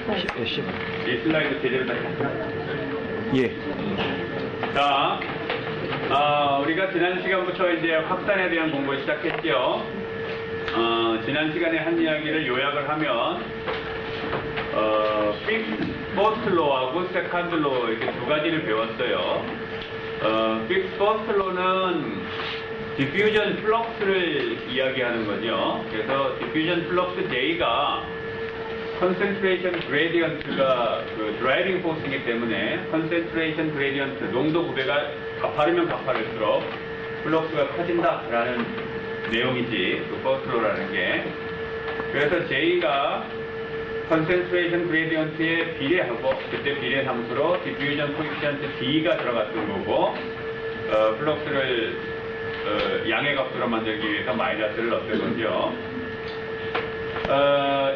이 슬라이드 제대로 다 했나? 예. 자, 우리가 지난 시간부터 이제 확산에 대한 공부를 시작했죠. 지난 시간에 한 이야기를 요약을 하면, first law하고 second law 이렇게 두 가지를 배웠어요. first law는 diffusion flux를 이야기하는 거죠. 그래서 diffusion flux J가 concentration gradient가 그 driving force이기 때문에 concentration gradient 농도 구배가 가파르면 가파를수록 플럭스가 커진다라는 내용이지, 그 first law라는 게. 그래서 J가 concentration gradient에 비례하고, 그때 비례 함수로 diffusion coefficient D가 들어갔던 거고, 플럭스를 양의 값으로 만들기 위해서 마이너스를 넣었던 거죠.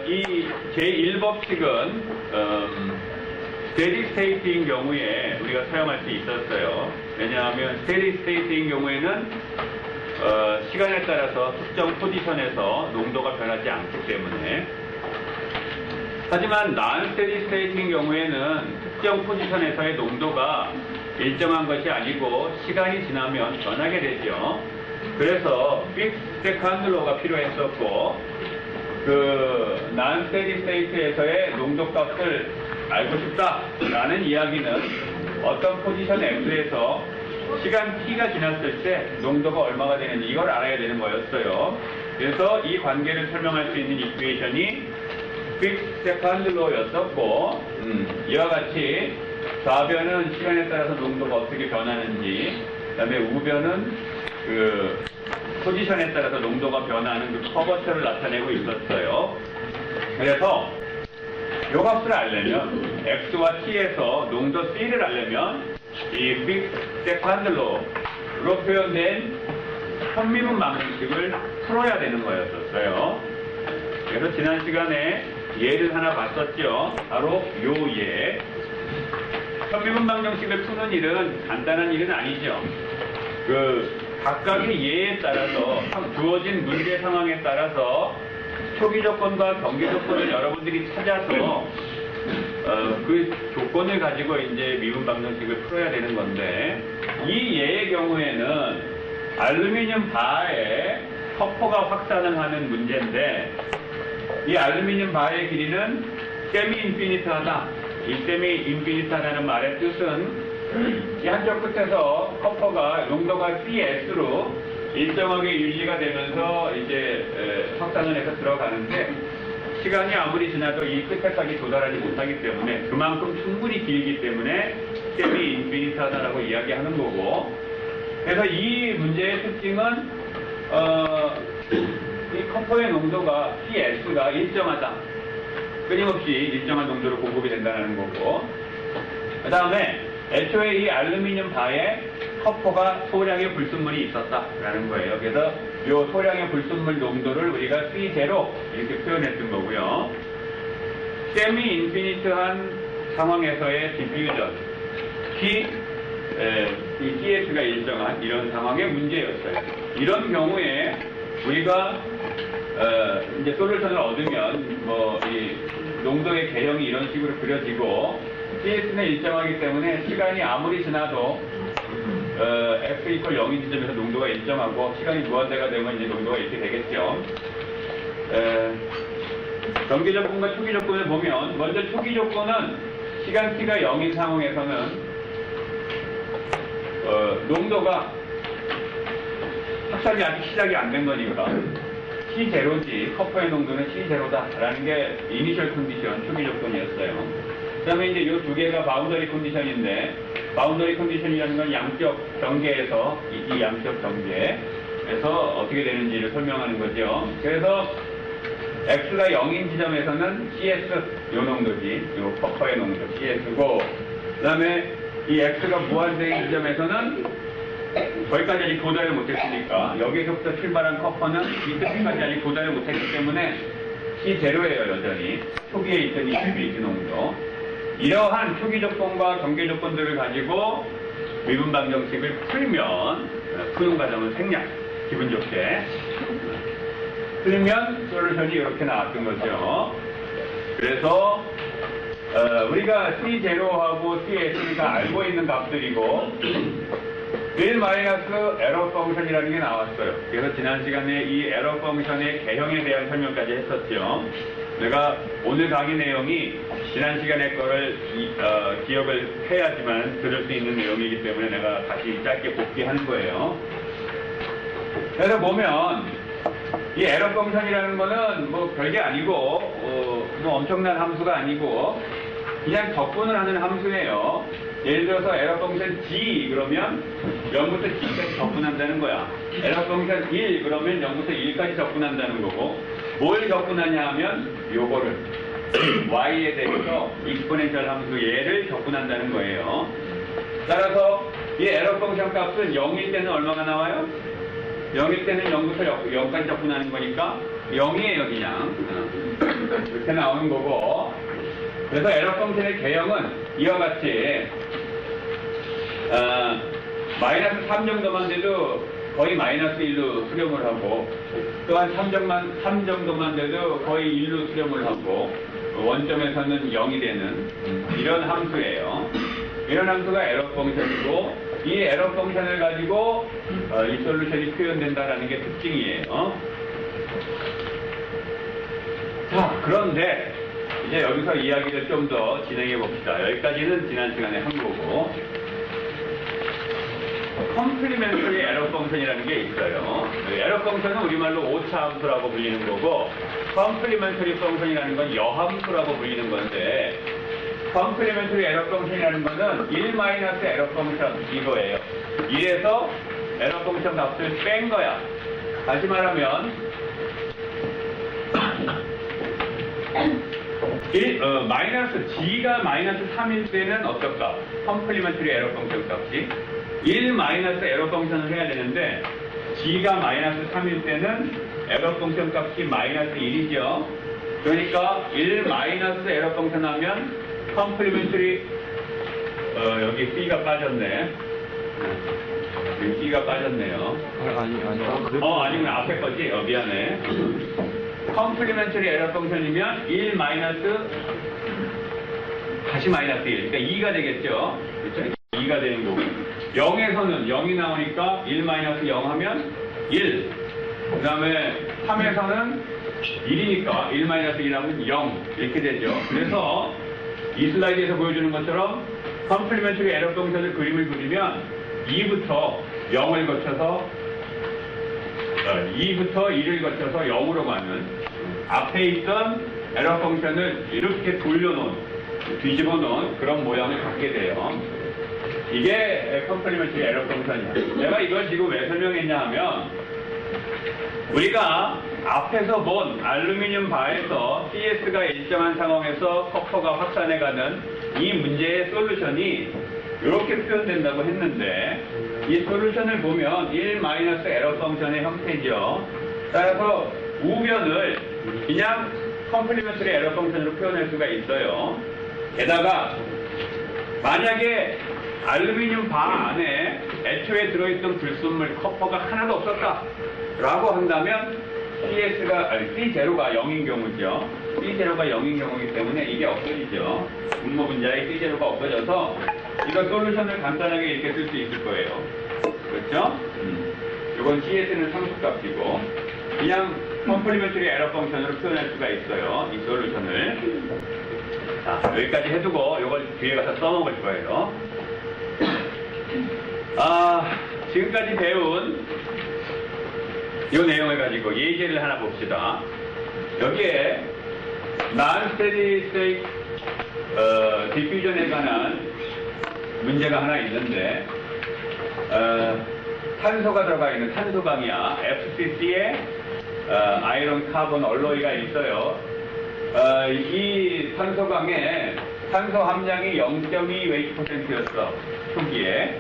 이 제1법칙은 steady state인 경우에 우리가 사용할 수 있었어요. 왜냐하면 steady state인 경우에는 시간에 따라서 특정 포지션에서 농도가 변하지 않기 때문에. 하지만 non-steady state인 경우에는 특정 포지션에서의 농도가 일정한 것이 아니고 시간이 지나면 변하게 되죠. 그래서 fixed second law가 필요했었고, 그 non-steady state에서의 농도 값을 알고 싶다라는 이야기는 어떤 포지션 F에서 시간 T가 지났을 때 농도가 얼마가 되는지 이걸 알아야 되는 거였어요. 그래서 이 관계를 설명할 수 있는 이퀘이션이 fixed second law였었고, 이와 같이 좌변은 시간에 따라서 농도가 어떻게 변하는지, 그 다음에 우변은 그 포지션에 따라서 농도가 변하는 그 커버처를 나타내고 있었어요. 그래서 이 값을 알려면, X와 T에서 농도 C를 알려면 이 fixed second law로 표현된 현미분 방정식을 풀어야 되는 거였었어요. 그래서 지난 시간에 예를 하나 봤었죠. 바로 요 예. 현미분 방정식을 푸는 일은 간단한 일은 아니죠. 그 각각의 예에 따라서 주어진 문제 상황에 따라서 초기 조건과 경계 조건을 여러분들이 찾아서 그 조건을 가지고 이제 미분 방정식을 풀어야 되는 건데, 이 예의 경우에는 알루미늄 바에 커퍼가 확산을 하는 문제인데, 이 알루미늄 바의 길이는 세미 인피니트하다. 이 세미 인피니트하다는 말의 뜻은 이 한쪽 끝에서 커퍼가 농도가 CS로 일정하게 유지가 되면서 이제 확산을 해서 들어가는데, 시간이 아무리 지나도 이 끝에까지 도달하지 못하기 때문에 그만큼 충분히 길기 때문에 세미 인피니트하다라고 이야기하는 거고, 그래서 이 문제의 특징은 이 커퍼의 농도가 CS가 일정하다. 끊임없이 일정한 농도로 공급이 된다는 거고, 그 다음에 애초에 이 알루미늄 바에 커퍼가 소량의 불순물이 있었다라는 거예요. 그래서 이 소량의 불순물 농도를 우리가 C0 이렇게 표현했던 거고요. 세미 인피니트한 상황에서의 디퓨전, 특히 이 CS가 일정한 이런 상황의 문제였어요. 이런 경우에 우리가 이제 솔루션을 얻으면 이 농도의 개형이 이런 식으로 그려지고, CS는 일정하기 때문에 시간이 아무리 지나도 F 이퀄 0인 지점에서 농도가 일정하고, 시간이 무한대가 되면 이제 농도가 이렇게 되겠죠. 정기 조건과 초기 조건을 보면, 먼저 초기 조건은 시간 t가 0인 상황에서는 농도가 확산이 아직 시작이 안 된 거니까 C0지, 커퍼의 농도는 C0다라는 게 이니셜 컨디션, 초기 조건이었어요. 그 다음에 이제 이 두 개가 바운더리 컨디션인데, 바운더리 컨디션이라는 건 양적 경계에서, 이 양적 경계에서 어떻게 되는지를 설명하는 거죠. 그래서 X가 0인 지점에서는 CS, 요 농도지, 요 커퍼의 농도 CS고, 그 다음에 이 X가 무한대인 지점에서는 거기까지 아직 도달을 못했으니까, 여기서부터 출발한 커퍼는 이 끝까지 아직 도달을 못했기 때문에 C0예요, 여전히. 초기에 있던 이 큐빅 농도. 이러한 초기 조건과 경계 조건들을 가지고 미분 방정식을 풀면, 푸는 과정은 생략, 기분 좋게 풀면 솔루션이 이렇게 나왔던 거죠. 그래서 우리가 C0하고 CS가 알고 있는 값들이고 1 마이너스 에러 펑션이라는 게 나왔어요. 그래서 지난 시간에 이 에러 펑션의 개형에 대한 설명까지 했었죠. 내가 오늘 강의 내용이 지난 시간의 거를 기억을 해야지만 들을 수 있는 내용이기 때문에 내가 다시 짧게 복귀하는 거예요. 그래서 보면 이 에러 펑션이라는 거는 뭐 별게 아니고 뭐 엄청난 함수가 아니고 그냥 적분을 하는 함수예요. 예를 들어서 에러 펑션 g 그러면 0부터 g까지 적분한다는 거야. 에러 펑션 1 그러면 0부터 1까지 적분한다는 거고 뭘 적분하냐 하면 요거를 y에 대해서 익스포넨셜 함수 얘를 적분한다는 거예요. 따라서 이 에러 펑션 값은 0일 때는 얼마가 나와요? 0일 때는 0부터 0까지 적분하는 거니까 0이에요 그냥. 이렇게 나오는 거고 그래서 에러 펑션의 개형은 이와 같이 마이너스 3 정도만 돼도 거의 마이너스 1로 수렴을 하고 또한 3 정도만 돼도 거의 1로 수렴을 하고 원점에서는 0이 되는 이런 함수예요. 이런 함수가 에러 펑션이고 이 에러 펑션을 가지고 이 솔루션이 표현된다는 게 특징이에요. 자, 그런데 이제 여기서 이야기를 좀 더 진행해 봅시다. 여기까지는 지난 시간에 한 거고 컴플리멘터리 에러 펑션이라는 게 있어요. 에러 펑션은 우리말로 오차 함수라고 불리는 거고 컴플리멘터리 펑션이라는 건 여함수라고 불리는 건데 컴플리멘터리 에러 펑션이라는 거는 1 마이너스 에러 펑션 이거예요. 1에서 에러 펑션 값을 뺀 거야. 다시 말하면 마이너스 g가 마이너스 3일 때는 어떨까? 컴플리멘터리 에러 펑션 값이 1 마이너스 에러 펑션을 해야 되는데 g가 마이너스 3일 때는 에러 펑션 값이 마이너스 1이죠. 그러니까 1 마이너스 에러 펑션 하면 컴플리멘터리 여기 C가 빠졌네. 여기 C가 빠졌네요. 아니구나. 앞에 거지? 미안해. 컴플리멘터리 에러 펑션이면 1 마이너스 다시 마이너스 1. 그러니까 2가 되겠죠. 그렇죠? 2가 되는 거고 0에서는 0이 나오니까 1 마이너스 0 하면 1. 그 다음에 3에서는 1이니까 1 마이너스 1 하면 0 이렇게 되죠. 그래서 이 슬라이드에서 보여주는 것처럼 컴플리멘터리 에러 펑션을 그림을 그리면 2부터 0을 거쳐서 2부터 1을 거쳐서 0으로 가는 앞에 있던 에러 펑션을 이렇게 돌려놓은 뒤집어 놓은 그런 모양을 갖게 돼요. 이게 컴플리멘터리 에러 펑션이야. 내가 이걸 지금 왜 설명했냐 하면 우리가 앞에서 본 알루미늄 바에서 CS가 일정한 상황에서 커퍼가 확산해가는 이 문제의 솔루션이 이렇게 표현된다고 했는데 이 솔루션을 보면 1 마이너스 에러 펑션의 형태죠. 따라서 우변을 그냥 컴플리멘터리 에러 펑션으로 표현할 수가 있어요. 게다가 만약에 알루미늄 바 안에 애초에 들어있던 불순물 커퍼가 하나도 없었다 라고 한다면 C0가 0인 경우죠. C0가 0인 경우이기 때문에 이게 없어지죠. 분모 분자의 C0가 없어져서 이거 솔루션을 간단하게 이렇게 쓸 수 있을 거예요. 그렇죠? 이건 CS는 상수값이고 그냥 컴플리멘터리 에러 펑션으로 표현할 수가 있어요. 이 솔루션을. 자, 여기까지 해두고 이걸 뒤에 가서 써먹을 거예요. 지금까지 배운 이 내용을 가지고 예제를 하나 봅시다. 여기에 non-steady state diffusion에 관한 문제가 하나 있는데 탄소가 들어가 있는 탄소방이야. FCC에 아이론 카본 얼로이가 있어요. 이 탄소방에 탄소 함량이 0.2 웨이트%였어 초기에.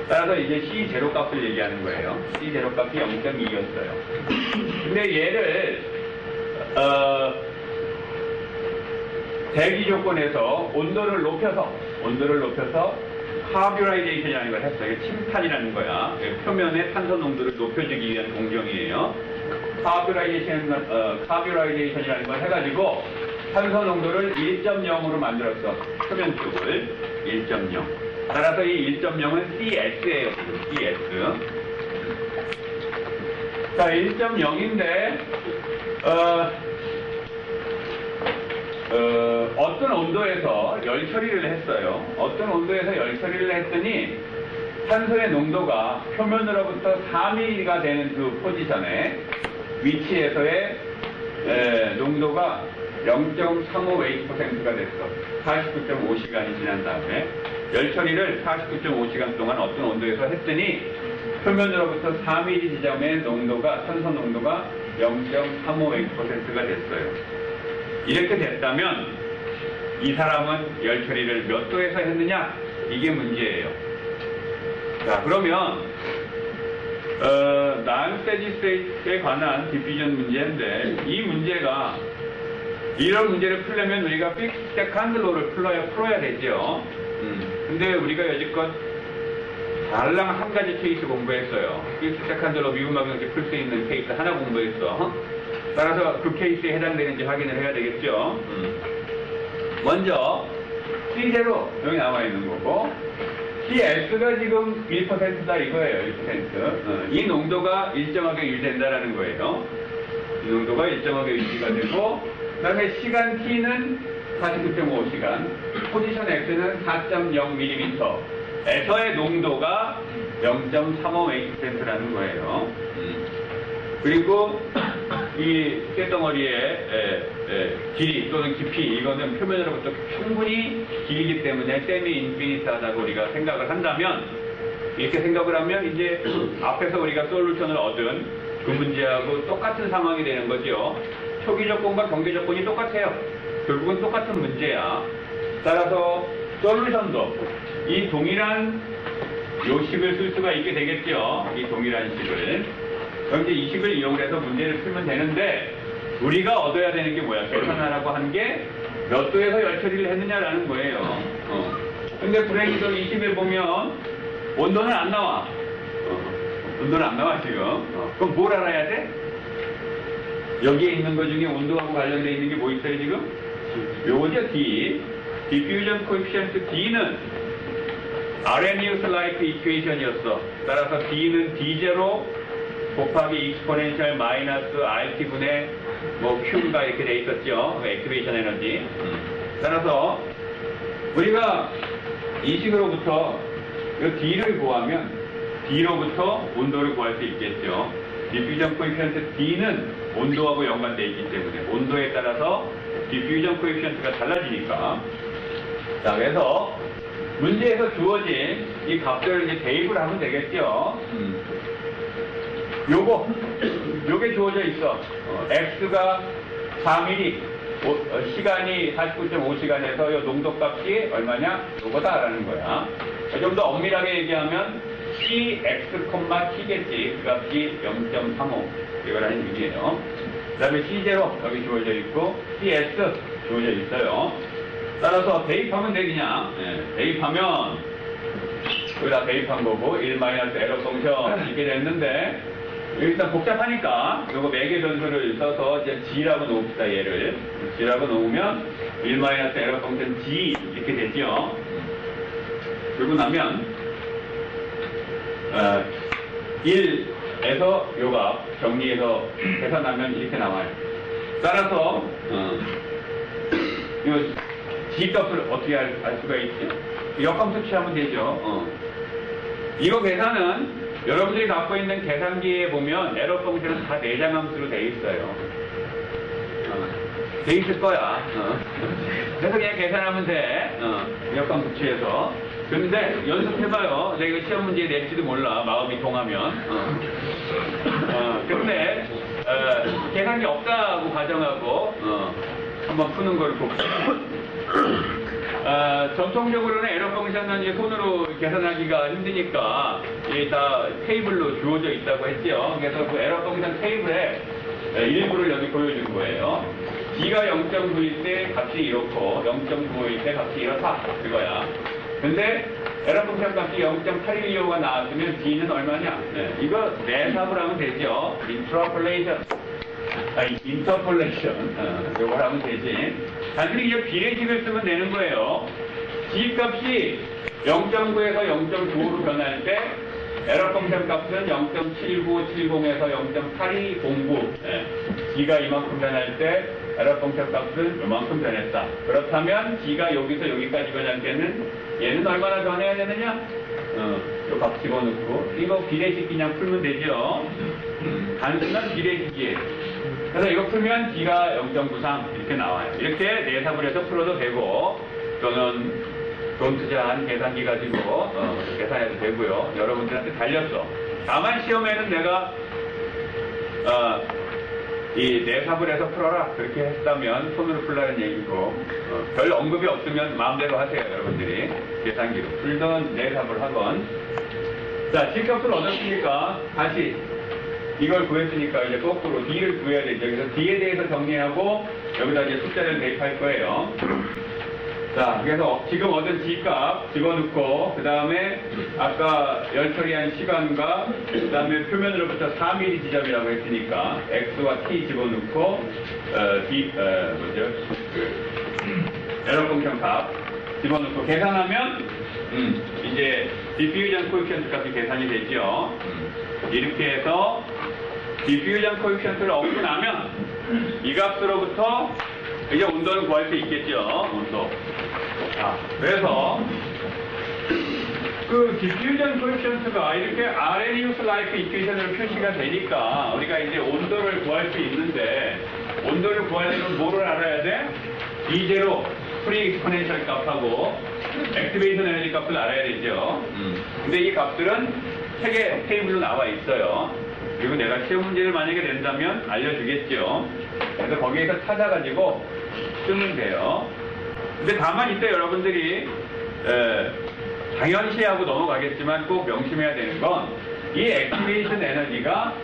따라서 이제 C0 값을 얘기하는 거예요. C0 값이 0.2였어요. 근데 얘를 대기 조건에서 온도를 높여서 카뷰라이제이션이라는 걸 했어요. 침탄이라는 거야. 표면의 탄소 농도를 높여주기 위한 공정이에요. 카뷰라이제이션이라는 걸 해가지고 탄소 농도를 1.0으로 만들었어. 표면 쪽을 1.0. 따라서 이 1.0은 CS예요. CS. 자, 1.0인데 어떤 온도에서 열 처리를 했어요. 어떤 온도에서 열 처리를 했더니 탄소의 농도가 표면으로부터 4mm가 되는 그 포지션에 위치에서의 농도가 0.35H%가 됐어. 49.5시간이 지난 다음에 열 처리를 49.5시간 동안 어떤 온도에서 했더니 표면으로부터 4mm 지점의 농도가 탄소 농도가 0.35H%가 됐어요. 이렇게 됐다면 이 사람은 열 처리를 몇 도에서 했느냐? 이게 문제예요. 자, 그러면 non-steady state에 관한 디퓨전 문제인데 이 문제가 이런 문제를 풀려면 우리가 픽스 세컨드 로를 풀어야 되죠. 근데 우리가 여지껏 달랑 한 가지 케이스 공부했어요. 픽스 세컨드 로 미분방정식 풀 수 있는 케이스 하나 공부했어. 따라서 그 케이스에 해당되는지 확인을 해야 되겠죠. 먼저 C0 여기 나와 있는 거고 CS가 지금 1%다 이거예요. 1%. 이 농도가 일정하게 유지된다라는 거예요. 이 농도가 일정하게 유지가 되고 그 다음에 시간 T는 49.5시간, 포지션 X는 4.0mm 에서의 농도가 0.35H라는 거예요. 그리고 이 쇳덩어리의 길이 또는 깊이 이거는 표면으로부터 충분히 길기 때문에 세미 인피니트하다고 우리가 생각을 한다면 이렇게 생각을 하면 이제 앞에서 우리가 솔루션을 얻은 그 문제하고 똑같은 상황이 되는 거죠. 초기 조건과 경계 조건이 똑같아요. 결국은 똑같은 문제야. 따라서 솔루션도 이 동일한 요식을 쓸 수가 있게 되겠죠. 이 동일한 식을. 그럼 이제 이 식을 이용해서 문제를 풀면 되는데 우리가 얻어야 되는 게 뭐야? 계산하라고 한 게 몇 도에서 열 처리를 했느냐라는 거예요. 근데 불행히도 이 식을 보면 온도는 안 나와. 온도는 안 나와 지금. 그럼 뭘 알아야 돼? 여기에 있는 것 중에 온도하고 관련되어 있는 게 뭐 있어요 지금? 요거죠 D. Diffusion Coefficient D는 Arrhenius-like equation이었어. 따라서 D는 D0 곱하기 exponential 마이너스 RT분의 뭐 Q가 이렇게 돼 있었죠. 액티베이션 에너지. 따라서 우리가 이 식으로부터 이 D를 구하면 D로부터 온도를 구할 수 있겠죠. Diffusion Coefficient D는 온도하고 연관되어 있기 때문에 온도에 따라서 Diffusion Coefficient가 달라지니까. 자, 그래서 문제에서 주어진 이 값들을 이제 대입을 하면 되겠죠. 요게 주어져 있어. X가 4mm, 시간이 49.5시간에서 요 농도값이 얼마냐? 요거다라는 거야. 좀 더 엄밀하게 얘기하면 CX, T겠지. 그 값이 0.35. 이거라는 얘기예요. 그 다음에 C0 여기 주어져 있고 CS 주어져 있어요. 따라서 대입하면 돼 그냥. 대입하면 여기다 대입한 거고 1 에러 펑션 이렇게 됐는데 일단 복잡하니까 요거 매개 변수를 써서 이제 G라고 놓읍시다 얘를. G라고 놓으면 1 에러 펑션 G 이렇게 되죠. 그러고 나면 1에서 요가 정리해서 계산하면 이렇게 나와요. 따라서 요 G 값을 어떻게 알 수가 있지? 역함수 취하면 되죠. 이거 계산은 여러분들이 갖고 있는 계산기에 보면 에러 펑션은 다 내장함수로 돼 있어요. 돼 있을 거야. 그래서 그냥 계산하면 돼. 역함수 취해서. 근데 연습해봐요. 내가 이거 시험 문제 낼지도 몰라. 마음이 동하면. 근데 계산기 없다고 가정하고 한번 푸는 걸 볼게요. 전통적으로는 에러 펑션은 이제 손으로 계산하기가 힘드니까 이게 다 테이블로 주어져 있다고 했죠. 그래서 그 에러 펑션 테이블에 일부를 여기 보여준 거예요. G가 0.9일 때 값이 이렇고 0.9일 때 값이 이렇다 그거야. 근데 에러 펑션 값이 0.816가 나왔으면 D는 얼마냐? 이거 내삽을 하면 되죠. 인트라폴레이션. 인터폴레이션. 요걸 하면 되지. 단순히 이제 비례식을 쓰면 되는 거예요. G 값이 0.9에서 0.95로 변할 때 에러 펑션 값은 0.7970에서 0.8209. G가 이만큼 변할 때 에러 펑션 값은 이만큼 변했다. 그렇다면 G가 여기서 여기까지 변할 때는 얘는 얼마나 변해야 되느냐? 요 값 집어넣고 이거 비례식 그냥 풀면 되죠. 단순한 비례식이에요. 그래서 이거 풀면 G가 0.93 이렇게 나와요. 이렇게 내삽을 해서 풀어도 되고 또는 돈 투자한 계산기 가지고 계산해도 되고요. 여러분들한테 달렸어. 다만 시험에는 내가 이 내삽을 해서 풀어라 그렇게 했다면 손으로 풀라는 얘기고 별 언급이 없으면 마음대로 하세요. 여러분들이 계산기로 풀던 내삽을 하건. 자, G값을 얻었으니까 다시 이걸 구했으니까 이제 거꾸로 D를 구해야 되죠. 그래서 D에 대해서 정리하고 여기다 이제 숫자를 대입할 거예요. 자, 그래서 지금 얻은 G값 집어넣고 그 다음에 아까 열 처리한 시간과 그 다음에 표면으로부터 4mm 지점이라고 했으니까 X와 T 집어넣고 에러 펑션 값 집어넣고 계산하면 이제 디퓨전 코에피션트 값이 계산이 되죠. 이렇게 해서 디퓨전 코에피션트를 얻고 나면 이 값으로부터 이제 온도를 구할 수 있겠죠. 온도. 자, 그래서 그 디퓨전 코에피션트가 이렇게 아레니우스 라이프 이퀘이션으로 표시가 되니까 우리가 이제 온도를 구할 수 있는데 온도를 구하려면 뭐를 알아야 돼? E0 프리 익스포넨셜 값하고 액티베이션 에너지 값을 알아야 되죠. 근데 이 값들은 책에 테이블로 나와 있어요. 그리고 내가 시험 문제를 만약에 낸다면 알려주겠죠. 그래서 거기에서 찾아가지고 쓰면 돼요. 근데 다만 이때 여러분들이 당연시하고 넘어가겠지만 꼭 명심해야 되는 건 이 액티베이션 에너지가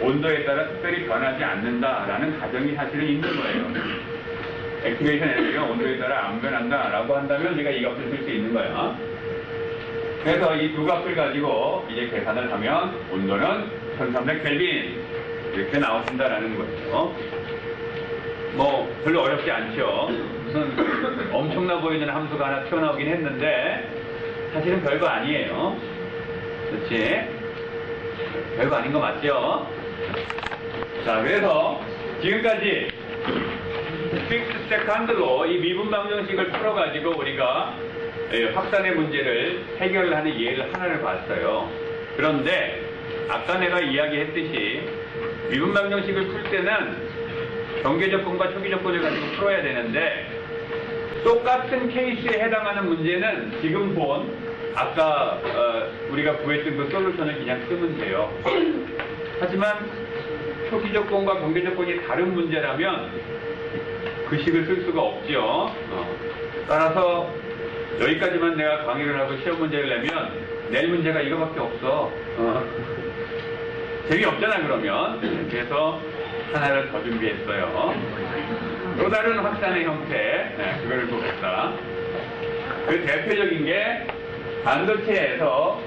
온도에 따라 특별히 변하지 않는다라는 가정이 사실은 있는 거예요. 액티베이션 에너지가 온도에 따라 안 변한다라고 한다면 우리가 이 값을 쓸 수 있는 거야. 그래서 이 두 값을 가지고 이제 계산을 하면 온도는 1300켈빈 이렇게 나오신다라는 거예요. 뭐 별로 어렵지 않죠. 무슨 엄청나 보이는 함수가 하나 튀어나오긴 했는데 사실은 별거 아니에요. 그렇지? 별거 아닌 거 맞죠? 자, 그래서 지금까지 픽스 세컨드로 이 미분 방정식을 풀어가지고 우리가 확산의 문제를 해결하는 예를 하나를 봤어요. 그런데 아까 내가 이야기했듯이 미분 방정식을 풀 때는 경계 조건과 초기 조건을 가지고 풀어야 되는데 똑같은 케이스에 해당하는 문제는 지금 본 아까 우리가 구했던 그 솔루션을 그냥 쓰면 돼요. 하지만 초기 조건과 경계 조건이 다른 문제라면 그 식을 쓸 수가 없죠. 따라서 여기까지만 내가 강의를 하고 시험 문제를 내면 낼 문제가 이거밖에 없어. 재미없잖아 그러면. 그래서 하나를 더 준비했어요. 또 다른 확산의 형태, 그걸 보겠다. 그 대표적인 게 반도체에서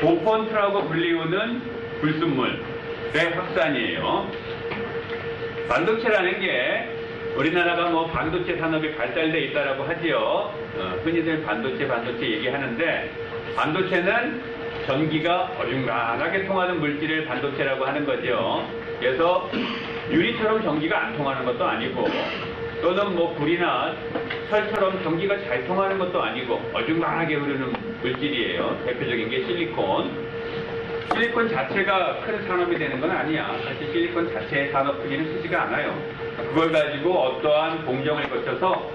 도펀트라고 불리우는 불순물의 확산이에요. 반도체라는 게 우리나라가 뭐 반도체 산업이 발달돼 있다라고 하지요. 흔히들 반도체 얘기하는데 반도체는 전기가 어중간하게 통하는 물질을 반도체라고 하는 거죠. 그래서 유리처럼 전기가 안 통하는 것도 아니고 또는 뭐 불이나 철처럼 전기가 잘 통하는 것도 아니고 어중간하게 흐르는 물질이에요. 대표적인 게 실리콘. 실리콘 자체가 큰 산업이 되는 건 아니야. 사실 실리콘 자체의 산업 크기는 크지가 않아요. 그걸 가지고 어떠한 공정을 거쳐서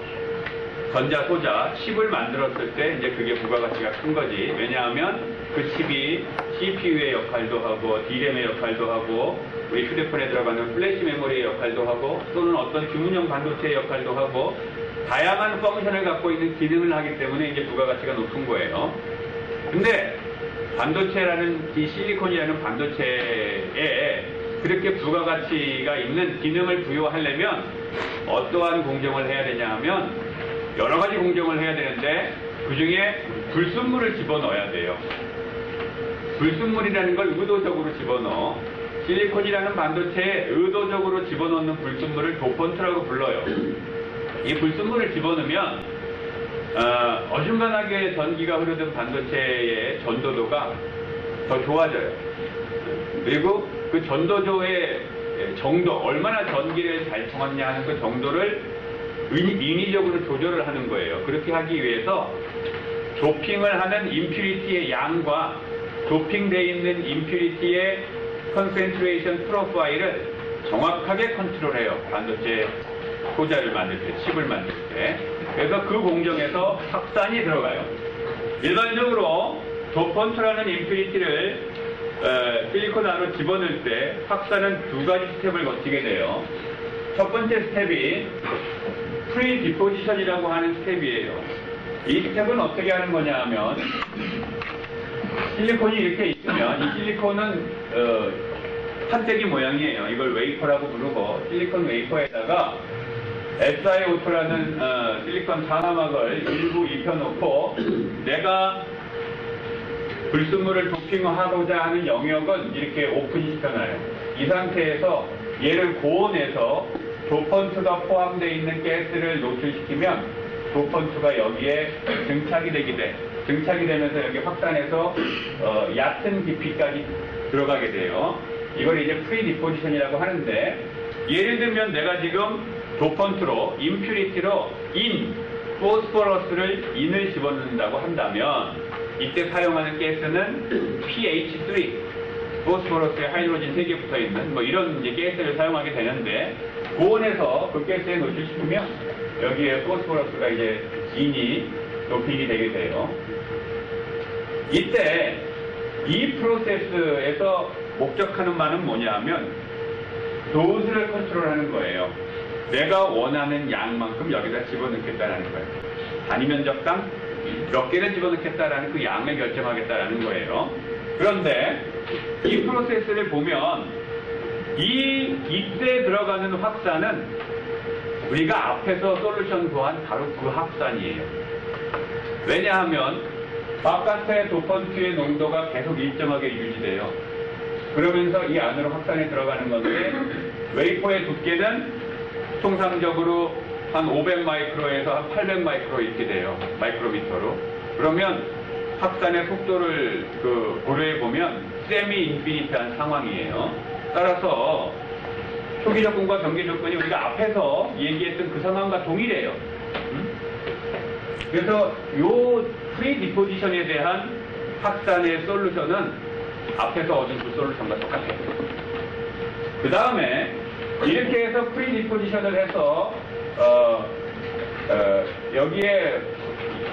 전자, 소자, 칩을 만들었을 때 이제 그게 부가가치가 큰 거지. 왜냐하면 그 칩이 CPU의 역할도 하고 D램의 역할도 하고 우리 휴대폰에 들어가는 플래시 메모리의 역할도 하고 또는 어떤 주문형 반도체의 역할도 하고 다양한 펑션을 갖고 있는 기능을 하기 때문에 이제 부가가치가 높은 거예요. 근데 반도체라는 이 실리콘이라는 반도체에 그렇게 부가가치가 있는 기능을 부여하려면 어떠한 공정을 해야 되냐 하면 여러 가지 공정을 해야 되는데 그 중에 불순물을 집어넣어야 돼요. 불순물이라는 걸 의도적으로 집어넣어. 실리콘이라는 반도체에 의도적으로 집어넣는 불순물을 도펀트라고 불러요. 이 불순물을 집어넣으면 어중간하게 전기가 흐르던 반도체의 전도도가 더 좋아져요. 그리고 그 전도도의 정도, 얼마나 전기를 잘 통하느냐 하는 그 정도를 인위적으로 조절을 하는 거예요. 그렇게 하기 위해서 도핑을 하는 임퓨리티의 양과 도핑되어 있는 임퓨리티의 컨센트레이션 프로파일을 정확하게 컨트롤해요. 반도체 소자를 만들 때, 칩을 만들 때. 그래서 그 공정에서 확산이 들어가요. 일반적으로 도펀트라는 임퓨리티를 실리콘 안으로 집어넣을 때 확산은 두 가지 스텝을 거치게 돼요. 첫 번째 스텝이 프리 디포지션이라고 하는 스텝이에요. 이 스텝은 어떻게 하는 거냐 하면 실리콘이 이렇게 있으면 이 실리콘은 판때기 모양이에요. 이걸 웨이퍼라고 부르고 실리콘 웨이퍼에다가 SiO2라는 실리콘 산화막을 일부 입혀놓고 내가 불순물을 도핑하고자 하는 영역은 이렇게 오픈시켜놔요. 이 상태에서 얘를 고온해서 도펀트가 포함되어 있는 가스를 노출시키면 도펀트가 여기에 증착이 되게 돼. 증착이 되면서 여기 확산해서 얕은 깊이까지 들어가게 돼요. 이걸 이제 프리 디포지션이라고 하는데, 예를 들면 내가 지금 도펀트로 임퓨리티로 포스포러스를 인을 집어넣는다고 한다면 이때 사용하는 가스는 PH3, 포스포러스에 하이드로진 3개 붙어있는 뭐 이런 이제 가스를 사용하게 되는데, 고온에서 그 가스에 노출시키면 여기에 포스포러스가 이제 인이 도핑이 되게 돼요. 이때 이 프로세스에서 목적하는 바는 뭐냐 하면 도수를 컨트롤하는 거예요. 내가 원하는 양만큼 여기다 집어넣겠다라는 거예요. 단위 면적당 몇 개를 집어넣겠다라는 그 양을 결정하겠다라는 거예요. 그런데 이 프로세스를 보면 이때 들어가는 확산은 우리가 앞에서 솔루션 구한 바로 그 확산이에요. 왜냐하면 바깥의 도펀트의 농도가 계속 일정하게 유지돼요. 그러면서 이 안으로 확산에 들어가는 건데, 웨이퍼의 두께는 통상적으로 한 500 마이크로에서 한 800 마이크로 이렇게 돼요. 마이크로미터로. 그러면 확산의 속도를 고려해 보면 세미 인피니트한 상황이에요. 따라서 초기 조건과 전개 조건이 우리가 앞에서 얘기했던 그 상황과 동일해요. 그래서 요 프리 디포지션에 대한 확산의 솔루션은 앞에서 얻은 그 솔루션과 똑같아요. 그 다음에 이렇게 해서 프리 디포지션을 해서 여기에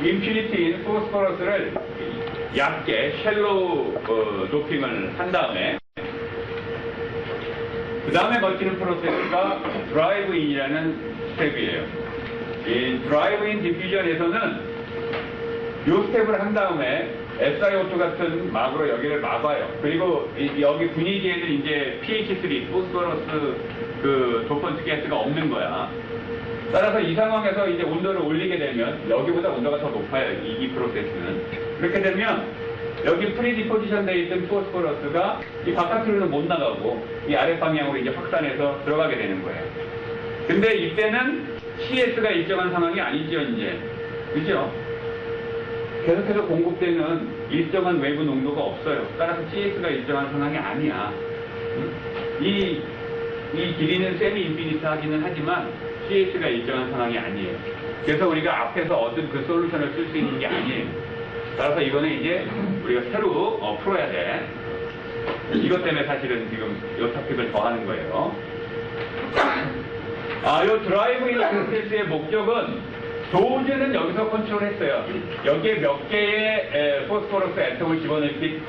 임퓨리티인 포스포러스를 얇게 쉘로우 도핑을 한 다음에 그 다음에 거치는 프로세스가 드라이브인이라는 스텝이에요. 이 드라이브인 디퓨전에서는 이 스텝을 한 다음에 SiO2 같은 막으로 여기를 막아요. 그리고 여기 분위기에는 이제 PH3, 포스포러스 도펀트 가스가 없는 거야. 따라서 이 상황에서 이제 온도를 올리게 되면 여기보다 온도가 더 높아요. 이 프로세스는. 그렇게 되면 여기 프리 디포지션 되어 있던 포스포러스가 이 바깥으로는 못 나가고 이 아랫 방향으로 이제 확산해서 들어가게 되는 거예요. 근데 이때는 CS가 일정한 상황이 아니죠, 이제. 그죠? 계속해서 공급되는 일정한 외부 농도가 없어요. 따라서 CS가 일정한 상황이 아니야. 이 길이는 세미 인피니트 하기는 하지만 CS가 일정한 상황이 아니에요. 그래서 우리가 앞에서 얻은 그 솔루션을 쓸 수 있는 게 아니에요. 따라서 이거는 이제 우리가 새로 풀어야 돼. 이것 때문에 사실은 지금 이 토픽을 더 하는 거예요. 이 드라이브인 프로세스의 목적은 도즈는 여기서 컨트롤했어요. 여기에 몇 개의 포스포러스 애톰을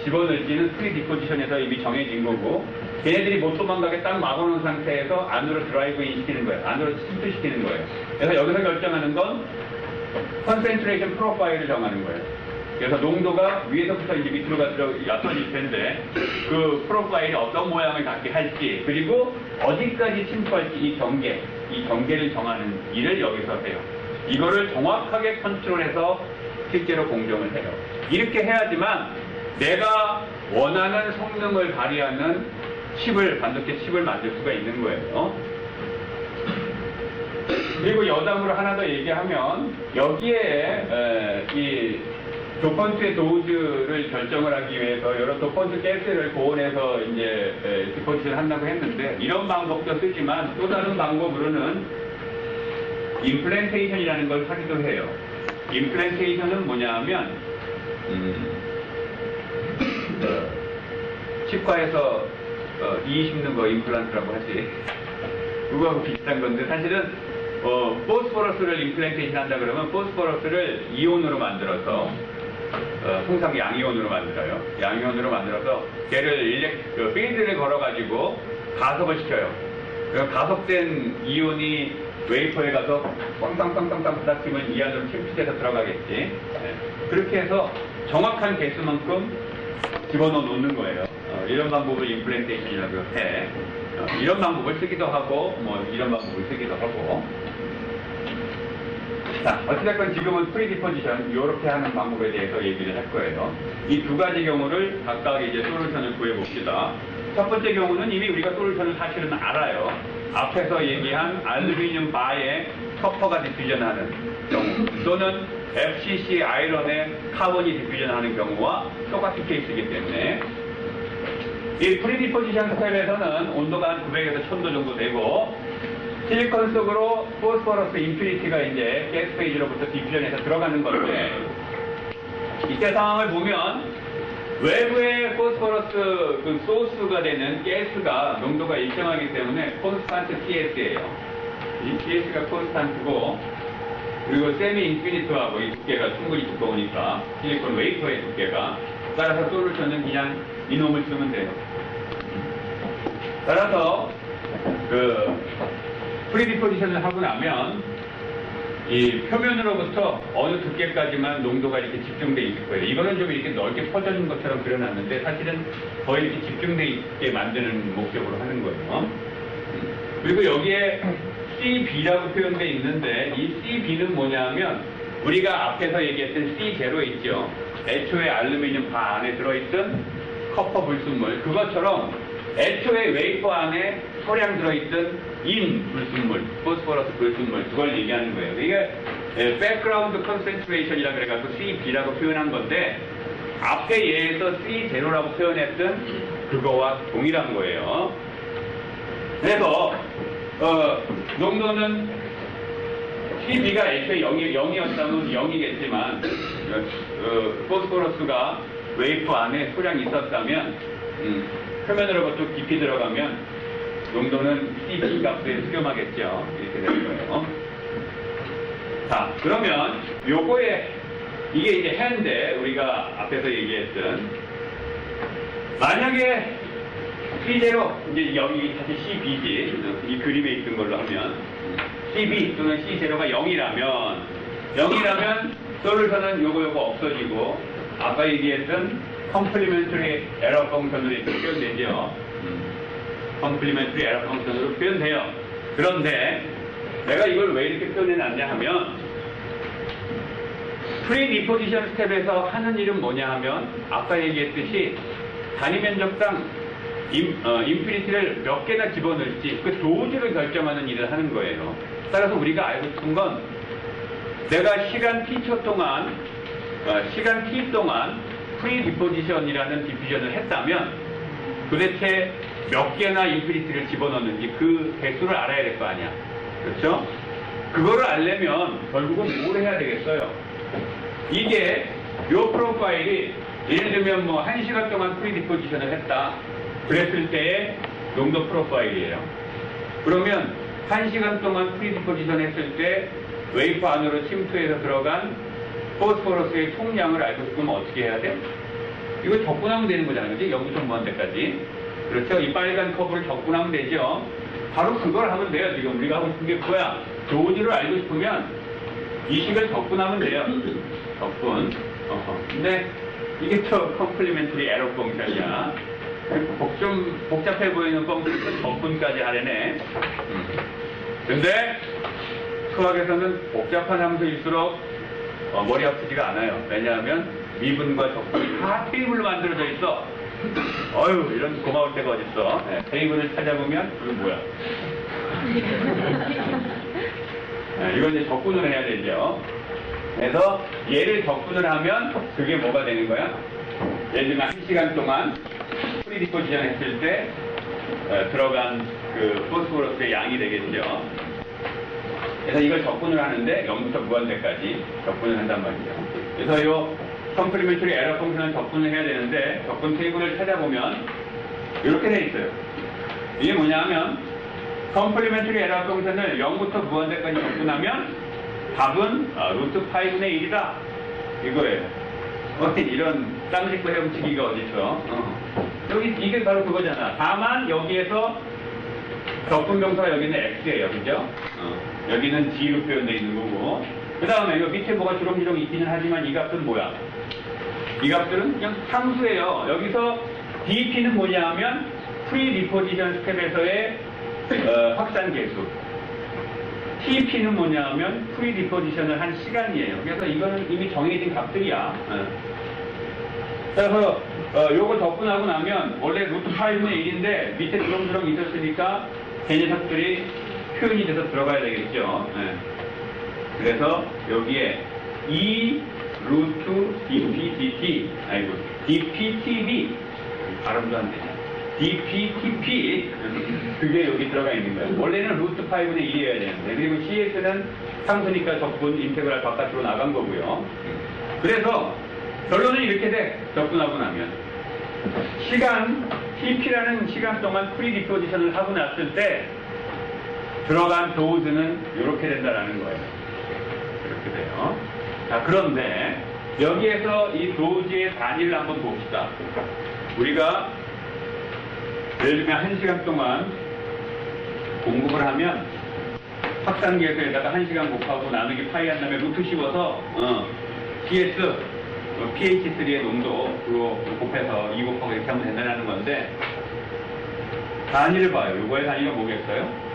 집어넣을지는 프리 디포지션에서 이미 정해진 거고, 걔네들이 못 도망가게 딱 막아놓은 상태에서 안으로 드라이브인 시키는 거예요. 안으로 침투시키는 거예요. 그래서 여기서 결정하는 건 컨센트레이션 프로파일을 정하는 거예요. 그래서 농도가 위에서부터 이제 밑으로 가서 얕아질 텐데 그 프로파일이 어떤 모양을 갖게 할지, 그리고 어디까지 침투할지 이 경계를 정하는 일을 여기서 해요. 이거를 정확하게 컨트롤해서 실제로 공정을 해요. 이렇게 해야지만 내가 원하는 성능을 발휘하는 반도체 칩을 만들 수가 있는 거예요. 그리고 여담으로 하나 더 얘기하면 여기에 이 도펀트의 도즈를 결정을 하기 위해서 여러 도펀트 가스를 고온해서 이제 디포지션 한다고 했는데 이런 방법도 쓰지만 또 다른 방법으로는 임플란테이션이라는 걸 하기도 해요. 임플란테이션은 뭐냐 하면 치과에서 이 심는 거 임플란트라고 하지. 그거하고 비슷한 건데 사실은 포스포러스를 임플란테이션 한다 그러면 포스포러스를 이온으로 만들어서 통상 양이온으로 만들어요. 양이온으로 만들어서 걔를 필드를 걸어가지고 가속을 시켜요. 그래서 가속된 이온이 웨이퍼에 가서 빵빵빵빵빵 부닥치면 이 안으로 침투돼서 들어가겠지. 네. 그렇게 해서 정확한 개수만큼 집어넣어 놓는 거예요. 이런 방법을 임플란테이션이라고 해. 이런 방법을 쓰기도 하고, 뭐 이런 방법을 쓰기도 하고. 자, 어찌됐건 지금은 프리디포지션 이렇게 하는 방법에 대해서 얘기를 할 거예요. 이 두 가지 경우를 각각 이제 솔루션을 구해봅시다. 첫 번째 경우는 이미 우리가 솔루션을 사실은 알아요. 앞에서 얘기한 알루미늄 바에 커퍼가 디퓨전하는 경우 또는 FCC 아이런에 카본이 디퓨전하는 경우와 똑같은 케이스이기 때문에 이 프리디포지션 스텝에서는 온도가 한 900에서 1000도 정도 되고 실리콘 속으로 포스포러스 임퓨리티가 이제 가스 페이지로부터 디퓨전해서 들어가는 건데 이때 상황을 보면 외부의 포스포러스 그 소스가 되는 가스가 농도가 일정하기 때문에 콘스탄트 TS예요. 이 TS가 콘스탄트고 그리고 세미 인피니트하고 이 두께가 충분히 두꺼우니까 실리콘 웨이퍼의 두께가 따라서 솔루션은 그냥 이놈을 쓰면 돼요. 따라서 그 프리디포지션을 하고 나면 이 표면으로부터 어느 두께까지만 농도가 이렇게 집중돼 있을 거예요. 이거는 좀 이렇게 넓게 퍼져진 것처럼 그려놨는데 사실은 거의 이렇게 집중돼 있게 만드는 목적으로 하는 거예요. 그리고 여기에 CB라고 표현돼 있는데 이 CB는 뭐냐면 우리가 앞에서 얘기했던 C0 있죠. 애초에 알루미늄 바 안에 들어있던 커퍼 불순물 그것처럼 애초에 웨이퍼 안에 소량 들어있던 인 불순물, 포스포러스 불순물 그걸 얘기하는 거예요. 이게 백그라운드 컨센트레이션이라 그래가지고 CB라고 표현한 건데 앞에 예에서 C0라고 표현했던 그거와 동일한 거예요. 그래서 농도는 CB가 애초에 0이었다면 0이겠지만 포스포러스가 웨이퍼 안에 소량이 있었다면 표면으로부터 깊이 들어가면 농도는 CB 값에 수렴하겠죠. 이렇게 되는 거예요. 자, 그러면 요거에 이게 이제 해인데 우리가 앞에서 얘기했던 만약에 C0 이제 여기 다시 CB지 이 그림에 있던 걸로 하면 CB 또는 C0가 0이라면 솔루션은 요거 없어지고 아까 얘기했던 컴플리멘터리 에러 펑션으로 이렇게 표현되죠. 컴플리멘터리 에러 펑션으로 표현돼요. 그런데 내가 이걸 왜 이렇게 표현해놨냐 하면 프리디포지션 스텝에서 하는 일은 뭐냐 하면 아까 얘기했듯이 단위 면적당 인피니티를 몇 개나 집어넣을지 그 도즈를 결정하는 일을 하는 거예요. 따라서 우리가 알고 싶은 건 내가 시간 T초 동안 시간 T 동안 프리디포지션이라는 디퓨전을 했다면 도대체 몇 개나 인피니티를 집어넣는지 그 개수를 알아야 될 거 아니야. 그렇죠? 그거를 알려면 결국은 뭘 해야 되겠어요? 이게 요 프로파일이 예를 들면 뭐 1시간 동안 프리디포지션을 했다. 그랬을 때의 농도 프로파일이에요. 그러면 1시간 동안 프리디포지션 했을 때 웨이퍼 안으로 침투해서 들어간 포스포러스의 총량을 알고 싶으면 어떻게 해야 돼? 이거 적분하면 되는 거잖아요. 그치? 0부터 무한대까지. 그렇죠? 이 빨간 커브를 적분하면 되죠. 바로 그걸 하면 돼요. 지금 우리가 하고 싶은 게 그거야. 도즈를 알고 싶으면 이 식을 적분하면 돼요. 적분. 근데 이게 또 컴플리멘터리 에러 펑션이야. 좀 복잡해 보이는 펑션은 적분까지 하려네. 근데 수학에서는 복잡한 함수일수록 머리 아프지가 않아요. 왜냐하면 미분과 적분이 다 테이블로 만들어져 있어. 어휴, 이런 고마울 때가 어딨어. 네, 테이블을 찾아보면, 이거 뭐야? 네, 이건 이제 적분을 해야 되죠. 그래서 얘를 적분을 하면 그게 뭐가 되는 거야? 예를 들면 1시간 동안 프리디포지션 했을 때 들어간 그 포스포러스의 양이 되겠죠. 그래서 이걸 적분을 하는데 0부터 무한대까지 적분을 한단 말이죠. 그래서 이 컴플리멘터리 에러 펑션은 적분을 해야 되는데 적분 테이블을 찾아보면 이렇게 돼 있어요. 이게 뭐냐면 컴플리멘터리 에러 펑션을 0부터 무한대까지 적분하면 답은 루트 5분의 1이다 이거예요. 이런 쌍식구 헤엄치기가 어딨어. 여기 이게 바로 그거잖아. 다만 여기에서 적분명사가 여기는 x예요, 그죠? 여기는 g로 표현되어 있는 거고. 그 다음에 이거 밑에 뭐가 주렁주렁 있기는 하지만 이 값은 뭐야? 이 값들은 그냥 함수예요. 여기서 dp는 뭐냐 하면 프리디포지션 스텝에서의 확산 계수. TP는 뭐냐 하면 프리디포지션을 한 시간이에요. 그래서 이거는 이미 정해진 값들이야. 그래서 요거 적분하고 나면 원래 루트 8분의 1인데 밑에 주렁주렁 있었으니까 그 녀석들이 표현이 돼서 들어가야 되겠죠. 그래서 여기에 E 루트 dpdt 아이고 dptb 발음도 안 되냐. dptp 그게 여기 들어가 있는 거예요. 원래는 루트 5분의 1이어야 되는데 그리고 CS는 상수니까 적분 인테그랄 바깥으로 나간 거고요. 그래서 결론은 이렇게 돼. 적분하고 나면 시간 TP라는 시간 동안 프리디포지션을 하고 났을 때 들어간 도우즈는 이렇게 된다라는 거예요. 이렇게 돼요. 자, 그런데 여기에서 이 도우즈의 단위를 한번 봅시다. 우리가 예를 들면 1시간 동안 공급을 하면 확산계에서에다가 1시간 곱하고 나누기 파이 한 다음에 루트 씌워서 CS pH3의 농도로 곱해서 2 곱하고 이렇게 하면 된다는 건데 단위를 봐요. 이거의 단위가 뭐겠어요?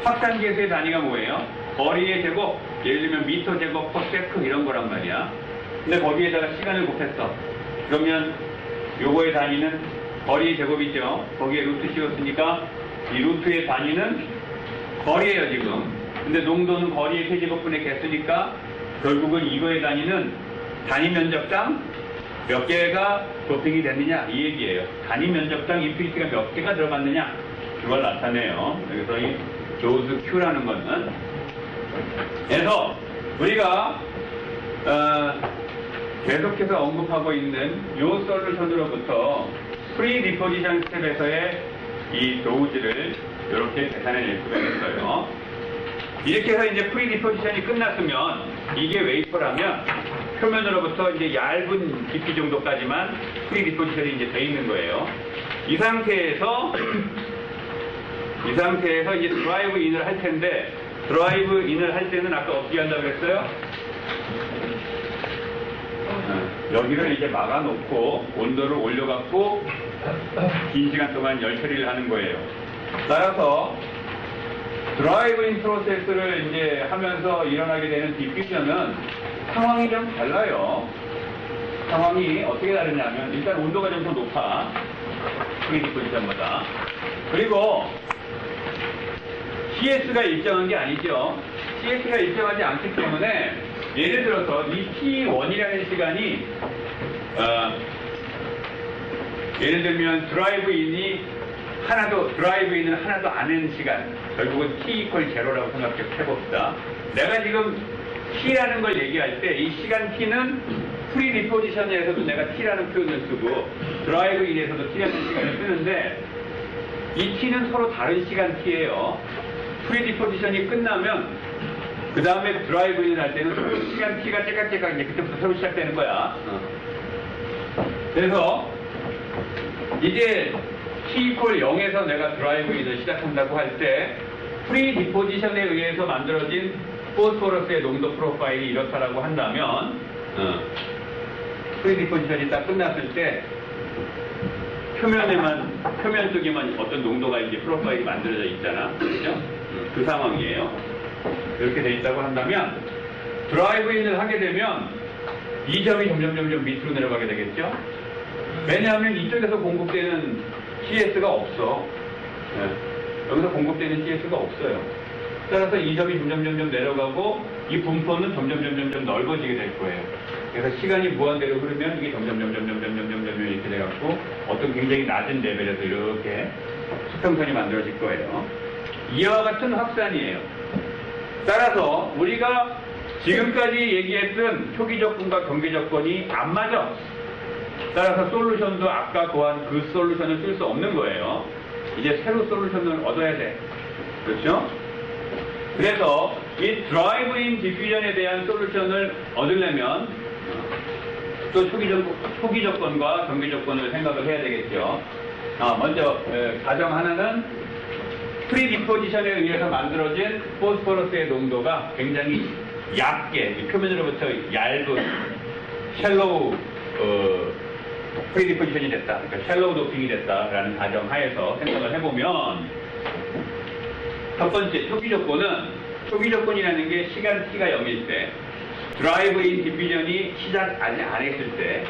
확산계수의 단위가 뭐예요? 거리의 제곱, 예를 들면 미터 제곱 퍼 세크 이런 거란 말이야. 근데 거기에다가 시간을 곱했어. 그러면 요거의 단위는 거리의 제곱이죠. 거기에 루트 씌웠으니까 이 루트의 단위는 거리예요 지금. 근데 농도는 거리의 세제곱분의 개수니까 결국은 이거의 단위는 단위 면적당 몇 개가 도핑이 됐느냐 이 얘기예요. 단위 면적당 인피니티가 몇 개가 들어갔느냐 그걸 나타내요. 그래서 이 조스 Q라는 거는 그래서 우리가 계속해서 언급하고 있는 요 솔루션으로부터 프리디포지션 스텝에서의 이 도우즈를 이렇게 계산해낼 수가 있어요. 이렇게 해서 이제 프리디포지션이 끝났으면 이게 웨이퍼라면 표면으로부터 이제 얇은 깊이 정도까지만 프리디포지션이 이제 돼 있는 거예요. 이 상태에서 이제 드라이브 인을 할 텐데 드라이브 인을 할 때는 아까 어떻게 한다고 그랬어요? 여기를 이제 막아놓고 온도를 올려갖고 긴 시간 동안 열 처리를 하는 거예요. 따라서 드라이브인 프로세스를 이제 하면서 일어나게 되는 디퓨전은 상황이 좀 달라요. 상황이 어떻게 다르냐면 일단 온도가 좀 더 높아. 프리디포지션마다. 그리고 CS가 일정한 게 아니죠. CS가 일정하지 않기 때문에 예를 들어서 이 T1이라는 시간이 예를 들면 드라이브인을 하나도 안 한 시간 결국은 T 이퀄 제로라고 생각해봅시다. 내가 지금 T라는 걸 얘기할 때 이 시간 T는 프리디포지션에서도 내가 T라는 표현을 쓰고 드라이브인에서도 T라는 시간을 쓰는데 이 T는 서로 다른 시간 T예요. 프리디포지션이 끝나면 그 다음에 드라이브인을 할 때는 시간 T가 째깍째깍 이제 그때부터 새로 시작되는 거야. 그래서 이제 T 이퀄 0에서 내가 드라이브인을 시작한다고 할 때 프리디포지션에 의해서 만들어진 포스포러스의 농도 프로파일이 이렇다라고 한다면 프리디포지션이 딱 끝났을 때 표면 쪽에만 어떤 농도가 이제 프로파일이 만들어져 있잖아. 그렇죠? 그 상황이에요. 이렇게 돼 있다고 한다면 드라이브인을 하게 되면 이 점이 점점 밑으로 내려가게 되겠죠? 왜냐하면 이쪽에서 공급되는 CS가 없어. 예. 여기서 공급되는 CS가 없어요. 따라서 이 점이 점점 내려가고 이 분포는 점점 넓어지게 될 거예요. 그래서 시간이 무한대로 흐르면 이게 점점 이렇게 돼갖고 어떤 굉장히 낮은 레벨에서 이렇게 수평선이 만들어질 거예요. 이와 같은 확산이에요. 따라서 우리가 지금까지 얘기했던 초기 조건과 경계 조건이 안 맞아. 따라서 솔루션도 아까 구한 그 솔루션을 쓸 수 없는 거예요. 이제 새로 솔루션을 얻어야 돼. 그렇죠? 그래서 이 드라이브인 디퓨전에 대한 솔루션을 얻으려면 또 초기 조건과 경계 조건을 생각을 해야 되겠죠. 먼저 가정 하나는 프리디포지션에 의해서 만들어진 포스포러스의 농도가 굉장히 얇게 표면으로부터 얇은 샬로우 프리디포지션이 됐다. 그러니까 샬로우 도핑이 됐다라는 가정 하에서 생각을 해보면 첫 번째 초기 조건이라는 게 시간 t가 0일 때 드라이브인 디퓨전이 시작 안 했을 때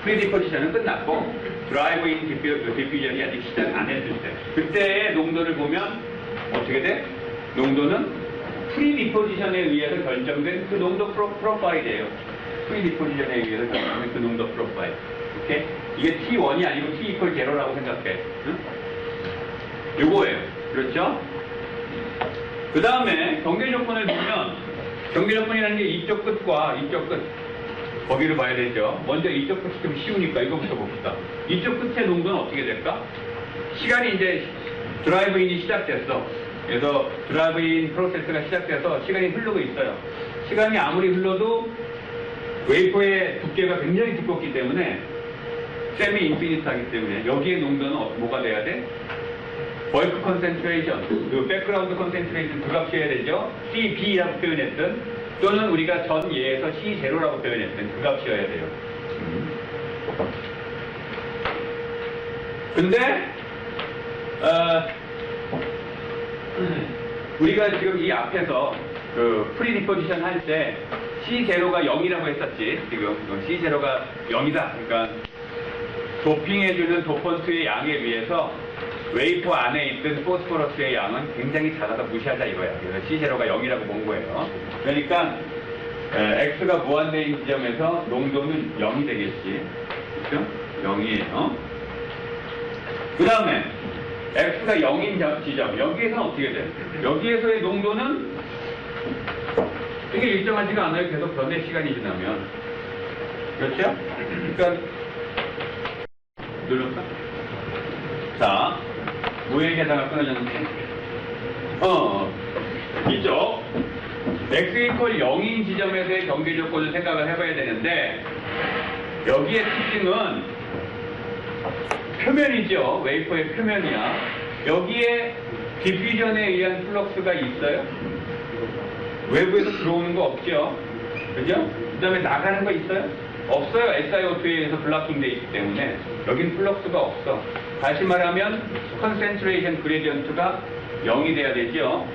프리디포지션은 끝났고 드라이브인 디퓨전이 아직 시작 안 했을 때 그때의 농도를 보면 어떻게 돼? 농도는 프리디포지션에 의해서 결정된 그 농도 프로파일이에요. 프리디포지션에 의해서 결정된 그 농도 프로파일. 오케이? 이게 T1이 아니고 T equal 0라고 생각해. 응? 요거예요. 그렇죠? 그 다음에 경계 조건을 보면 경계 조건이라는 게 이쪽 끝과 이쪽 끝 거기를 봐야 되죠. 먼저 이쪽 끝이 좀 쉬우니까 이거부터 봅시다. 이쪽 끝의 농도는 어떻게 될까? 시간이 이제 드라이브인이 시작됐어. 그래서 드라이브인 프로세스가 시작돼서 시간이 흐르고 있어요. 시간이 아무리 흘러도 웨이퍼의 두께가 굉장히 두껍기 때문에 세미 인피니트하기 때문에 여기에 농도는 뭐가 돼야 돼? 벌크 컨센트레이션, 그 백그라운드 컨센트레이션 두 값이어야 되죠. CB라고 표현했던 또는 우리가 전 예에서 C0라고 표현했던 그 값이어야 돼요. 근데 우리가 지금 이 앞에서 그 프리디포지션 할 때 C0가 0이라고 했었지. 지금 C0가 0이다. 그러니까 도핑해주는 도펀트의 양에 비해서 웨이퍼 안에 있던 포스포러스의 양은 굉장히 작아서 무시하자 이거야. 그래서 C0가 0이라고 본 거예요. 그러니까 X가 무한대인 지점에서 농도는 0이 되겠지. 그렇죠? 0이에요. 그 다음에 X가 0인 지점. 여기에서는 어떻게 돼? 여기에서의 농도는 이게 일정하지가 않아요. 계속 변해 시간이 지나면. 그렇죠? 그러니까 눌렀다? 자, 무의 계산가 끊어졌는데 이쪽 x 이퀄 0인 지점에서의 경계 조건을 생각을 해봐야 되는데 여기의 특징은 표면이죠. 웨이퍼의 표면이야. 여기에 디퓨전에 의한 플럭스가 있어요? 외부에서 들어오는 거 없죠? 그죠? 그 다음에 나가는 거 있어요? 없어요. SiO2에 의해서 블락킹 돼 있기 때문에 여긴 플럭스가 없어. 다시 말하면 컨센트레이션 그레디언트가 0이 돼야 되죠.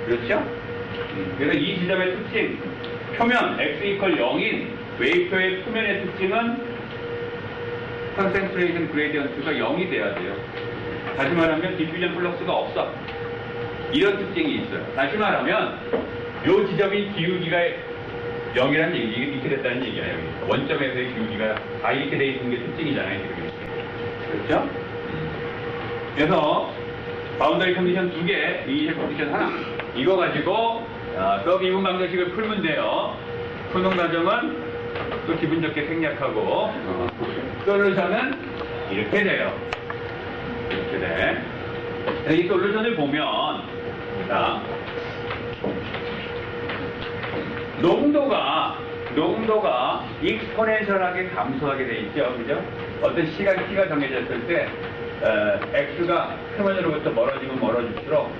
그렇죠? 그래서 이 지점의 특징, 표면 x 이퀄 0인 웨이퍼의 표면의 특징은 컨센트레이션 그레디언트가 0이 돼야 돼요. 다시 말하면 디퓨전 플럭스가 없어. 이런 특징이 있어요. 다시 말하면 이 지점이 기울기가 0이라는 얘기, 이렇게 됐다는 얘기예요. 원점에서의 기울기가 다 이렇게 돼 있는 게 특징이잖아요. 지금. 그렇죠? 그래서 바운더리 컨디션 2개, 이니셜 컨디션 하나. 이거 가지고 서브 이분 방정식을 풀면 돼요. 푸는 과정은 또 기분 좋게 생략하고 솔루션은 이렇게 돼요. 이렇게 돼. 이 솔루션을 보면 자, 농도가 익스포넨셜하게 감소하게 돼 있죠. 그죠? 어떤 시간 t가 정해졌을 때 x가 표면으로부터 멀어지면 멀어질수록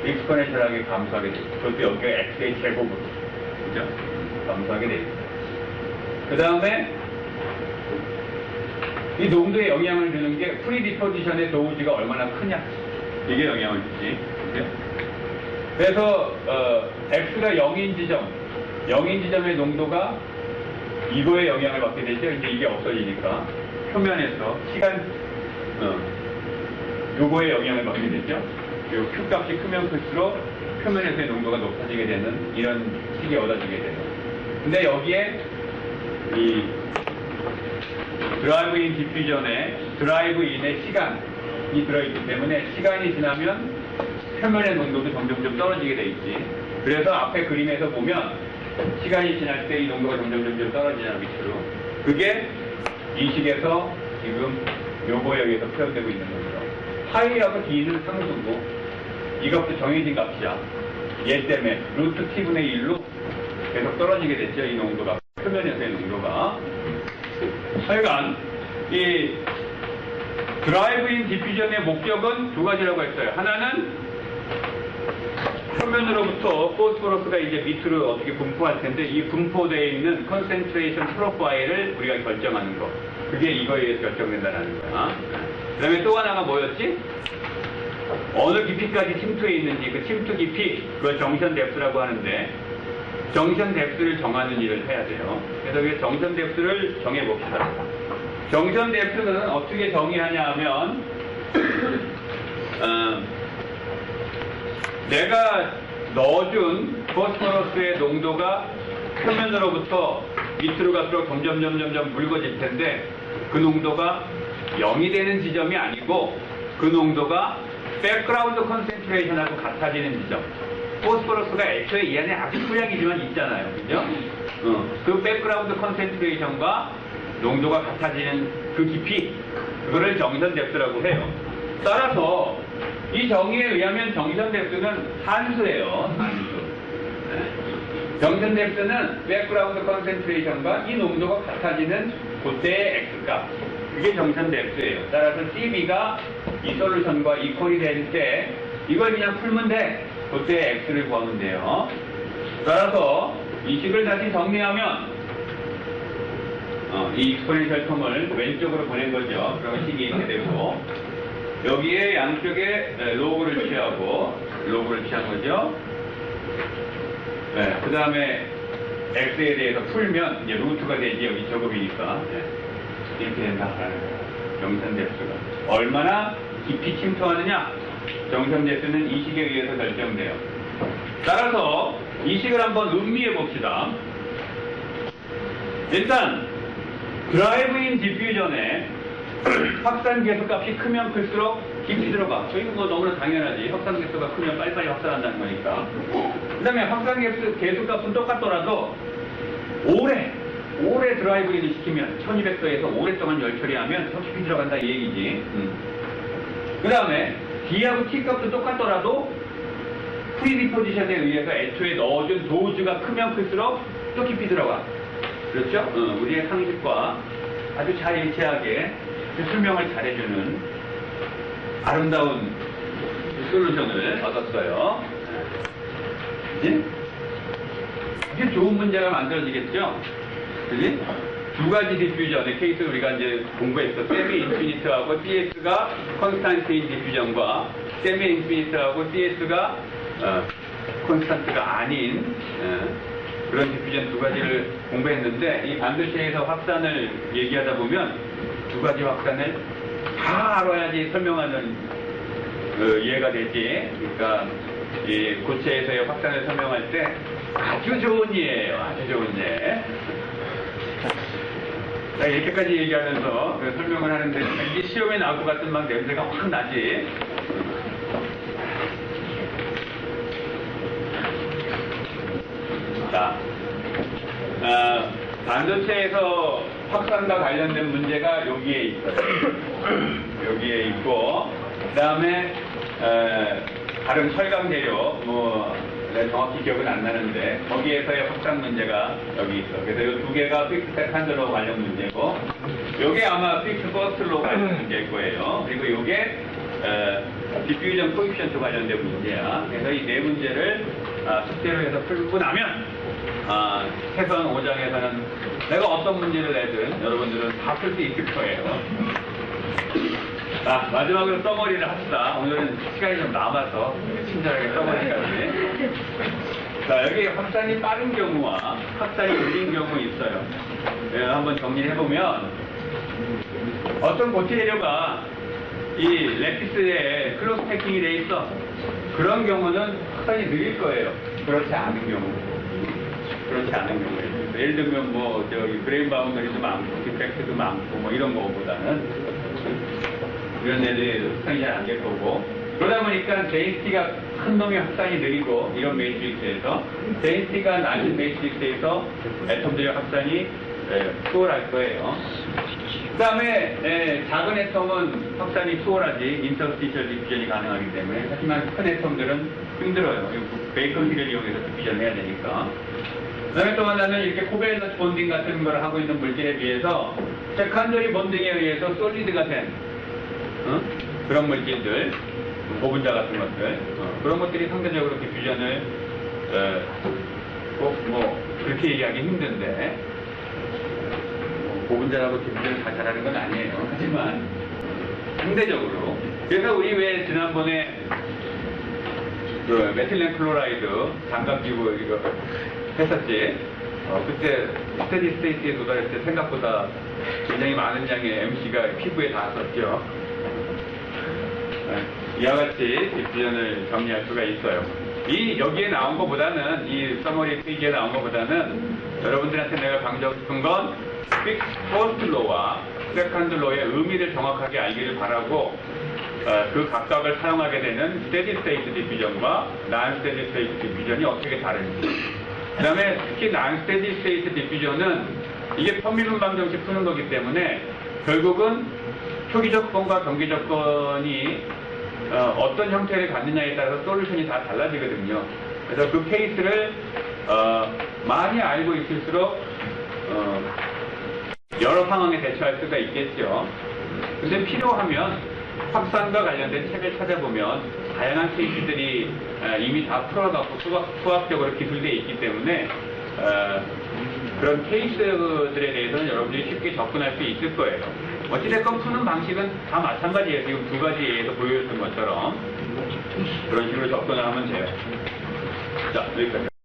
익스포넨셜하게 감소하게 돼 있죠. 그것도 여기가 x의 제곱으로. 그죠? 감소하게 돼 있죠. 그 다음에 이 농도에 영향을 주는 게 프리디포지션의 도우지가 얼마나 크냐. 이게 영향을 주지. 그죠? 그래서 x가 0인 지점의 농도가 이거에 영향을 받게 되죠. 이제 이게 없어지니까 표면에서 시간 요거에 영향을 받게 되죠. 요 Q 값이 크면 클수록 표면에서의 농도가 높아지게 되는 이런 식이 얻어지게 돼요. 근데 여기에 이 드라이브인 디퓨전에 드라이브인의 시간이 들어있기 때문에 시간이 지나면 표면의 농도도 점점 좀 떨어지게 돼 있지. 그래서 앞에 그림에서 보면 시간이 지날 때 이 농도가 점점 떨어지잖아, 밑으로. 그게 이 식에서 지금 요거에 의해서 표현되고 있는 거죠. 파이하고 D는 상수고 이것도 정해진 값이야. 얘 때문에 루트 T분의 1로 계속 떨어지게 됐죠, 이 농도가. 표면에서의 농도가. 하여간 이 드라이브인 디퓨전의 목적은 두 가지라고 했어요. 하나는 표면으로부터 포스포러스가 이제 밑으로 어떻게 분포할 텐데 이 분포되어 있는 컨센트레이션 프로파일을 우리가 결정하는 거. 그게 이거에 의해서 결정된다는 거야. 그 다음에 또 하나가 뭐였지? 어느 깊이까지 침투해 있는지 그 침투 깊이, 그걸 정션 뎁스라고 하는데 정션 뎁스를 정하는 일을 해야 돼요. 그래서 그 정션 뎁스를 정해봅시다. 정션 뎁스는 어떻게 정의하냐 하면 내가 넣어준 포스포러스의 농도가 표면으로부터 밑으로 갈수록 점점 묽어질 텐데 그 농도가 0이 되는 지점이 아니고 그 농도가 백그라운드 컨센트레이션하고 같아지는 지점. 포스포러스가 애초에 이 안에 아주 소량이지만 있잖아요. 그죠? 그 백그라운드 컨센트레이션과 농도가 같아지는 그 깊이, 그거를 정션 뎁스라고 해요. 따라서 이 정의에 의하면 정션 뎁스는 한수예요. 한수. 정션 뎁스는 백그라운드 컨센트레이션과 이 농도가 같아지는 그때의 X값. 그게 정션 뎁스예요. 따라서 CB가 이 솔루션과 이퀄이 될 때 이걸 그냥 풀면 돼. 그때의 X를 구하면 돼요. 따라서 이 식을 다시 정리하면 이 익스포넨셜 텀을 왼쪽으로 보낸 거죠. 그러면 식이 이렇게 되고 여기에 양쪽에 로그를 취하고 로그를 취한 거죠. 네, 그 다음에 x에 대해서 풀면 이제 루트가 되지. 여기 제곱이니까 이렇게 된다라는 거예요. 정선 뎁스가 얼마나 깊이 침투하느냐, 정선 뎁스는 이 식에 의해서 결정돼요. 따라서 이 식을 한번 음미해 봅시다. 일단 드라이브인 디퓨전에 확산 계수값이 크면 클수록 깊이 들어가. 이건 뭐 너무나 당연하지. 확산 계수가 크면 빨리빨리 확산한다는 거니까. 그 다음에 확산 계수값은 똑같더라도 오래 드라이브인을 시키면 1200도에서 오랫동안 열 처리하면 더 깊이 들어간다 이 얘기지. 그 다음에 D하고 T값도 똑같더라도 프리디포지션에 의해서 애초에 넣어준 도즈가 크면 클수록 또 깊이 들어가. 그렇죠? 우리의 상식과 아주 잘 일치하게 설명을 잘해주는 아름다운 솔루션을 얻었어요. 그지? 이게 좋은 문제가 만들어지겠죠? 그지? 두 가지 디퓨전의 케이스 우리가 이제 공부했어. 세미 인피니트하고 CS가 컨스탄트인 디퓨전과 세미 인피니트하고 CS가 컨스탄트가 아닌 그런 디퓨전 두 가지를 공부했는데 이 반도체에서 확산을 얘기하다 보면 두 가지 확산을 다 알아야지 설명하는 이해가 되지. 그러니까 이 고체에서의 확산을 설명할 때 아주 좋은 예예요. 아주 좋은 예. 자, 이렇게까지 얘기하면서 설명을 하는데 이 시험에 나올 것 같은 막 냄새가 확 나지. 자, 반도체에서 확산과 관련된 문제가 여기에 있어요. 여기에 있고, 그 다음에 다른 철강 재료, 정확히 기억은 안 나는데 거기에서의 확산 문제가 여기 있어. 그래서 이 두 개가 픽스 세컨드로 관련 문제고, 요게 아마 픽스 퍼스트로 관련 문제일 거예요. 그리고 요게 디퓨전 코에피션트 관련된 문제야. 그래서 이 네 문제를 숙제로 해서 풀고 나면 해선 5장에서는 내가 어떤 문제를 내든 여러분들은 다 풀 수 있을 거예요. 자, 마지막으로 써머리를 합시다. 오늘은 시간이 좀 남아서 친절하게 써머리까지. 자, 여기 확산이 빠른 경우와 확산이 느린 경우 있어요. 한번 정리를 해보면 어떤 고체 재료가 이 렉티스에 클로스 패킹이 돼 있어. 그런 경우는 확산이 느릴 거예요. 그렇지 않은 경우. 그렇지 않은 경우에. 예를 들면 뭐 저기 브레인 바운더리도 많고 디펙트도 많고 뭐 이런 거보다는 이런 애들이 확산이 잘 안 될 거고. 그러다 보니까 데인시티가 큰 놈이 확산이 느리고 이런 매트릭스에서 데인시티가 낮은 매트릭스에서 애톰들의 확산이 수월할 거예요. 그 다음에 작은 애톰은 확산이 수월하지 인터스티셜 디퓨전이 가능하기 때문에 하지만 큰 애톰들은 힘들어요. 베이컨 힐을 이용해서 디퓨전 해야 되니까. 그 다음에 또 하나는 이렇게 코밸런트 본딩 같은 걸 하고 있는 물질에 비해서 세컨더리 본딩에 의해서 솔리드가 된 그런 물질들 고분자 같은 것들 그런 것들이 상대적으로 디퓨전을 꼭 뭐 그렇게 얘기하기 힘든데 고분자라고 디퓨전을 다 잘하는 건 아니에요. 하지만 상대적으로 그래서 우리 왜 지난번에 그 메틸렌 클로라이드 장갑기구 이거 했었지. 그때 스테디 스테이트에 도달했을 때 생각보다 굉장히 많은 양의 MC가 피부에 닿았었죠. 이와 같이 디퓨전을 정리할 수가 있어요. 여기에 나온 것보다는 이 서머리 페이지에 나온 것보다는 여러분들한테 내가 강조하고 싶은 건 퍼스트 로와 세컨드 로의 의미를 정확하게 알기를 바라고 그 각각을 사용하게 되는 스테디 스테이트 디퓨전과 난 스테디 스테이트 디퓨전이 어떻게 다른지. 그 다음에 특히 난 스테디 스테이트 디퓨전은 이게 편미분 방정식 푸는 거기 때문에 결국은 초기 조건과 경기 조건이 어떤 형태를 갖느냐에 따라서 솔루션이 다 달라지거든요. 그래서 그 케이스를 많이 알고 있을수록 여러 상황에 대처할 수가 있겠죠. 근데 필요하면 확산과 관련된 책을 찾아보면 다양한 케이스들이 이미 다 풀어갖고 수학적으로 기술되어 있기 때문에 그런 케이스들에 대해서는 여러분들이 쉽게 접근할 수 있을 거예요. 어찌됐건 푸는 방식은 다 마찬가지예요. 지금 두 가지 예에서 보여줬던 것처럼 그런 식으로 접근을 하면 돼요. 자, 여기까지.